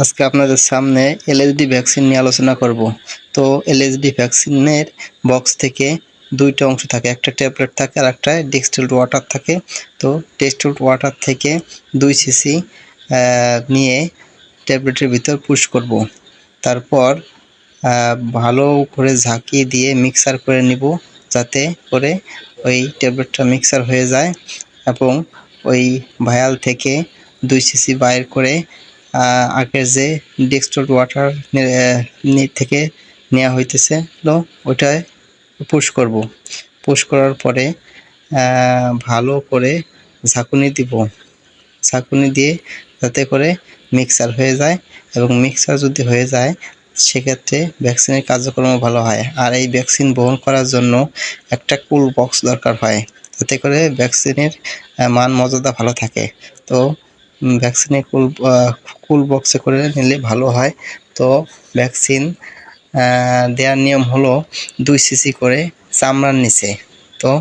আজকে আপনাদের সামনে এলএসডি ভ্যাকসিন নিয়ে আলোচনা করব। তো এলএসডি ভ্যাকসিনের বক্স থেকে দুইটা অংশ থাকে, একটা ট্যাবলেট থাকে আর একটা ডিস্টিলড ওয়াটার থাকে। তো ডিস্টিলড ওয়াটার থেকে 2 সিসি নিয়ে ট্যাবলেটের ভিতর পুশ করব। তারপর ভালো করে ঝাঁকিয়ে দিয়ে মিক্সার করে নিব, যাতে করে ওই ট্যাবলেটটা মিক্সার হয়ে যায় এবং ওই ভায়াল থেকে 2 সিসি বাইর করে আগের যে ডিস্টিলড ওয়াটার থেকে নেওয়া হইতেছে তো ওটায় পুশ করব। পুশ করার পরে ভালো করে ঝাঁকুনি দিব, ঝাঁকুনি দিয়ে যাতে করে মিক্সার হয়ে যায়, এবং মিক্সার যদি হয়ে যায় সেক্ষেত্রে ভ্যাকসিনের কার্যক্রম ভালো হয়। আর এই ভ্যাকসিন বহন করার জন্য একটা কুল বক্স দরকার হয়, যাতে করে ভ্যাকসিনের মান মর্যাদা ভালো থাকে। তো ভ্যাকসিনের কুল বক্সে করে নিলে ভালো হয়। তো ভ্যাকসিন দেওয়ার নিয়ম হলো 2 সিসি করে চামড়ার নিচে। তো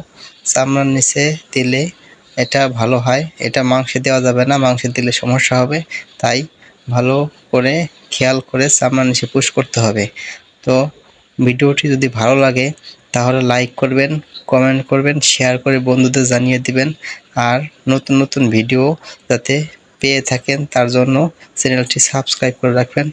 চামড়ার নিচে দিলে এটা ভালো হয়। এটা মাংসে দেওয়া যাবে না, মাংসে দিলে সমস্যা হবে। তাই ভালো করে খেয়াল করে চামড়ার নিচে পুশ করতে হবে। তো ভিডিওটি যদি ভালো লাগে তাহলে লাইক করবেন, কমেন্ট করবেন, শেয়ার করে বন্ধুদের জানিয়ে দিবেন। আর নতুন নতুন ভিডিও যাতে পেয়ে থাকেন তার জন্য চ্যানেলটি সাবস্ক্রাইব করে রাখবেন।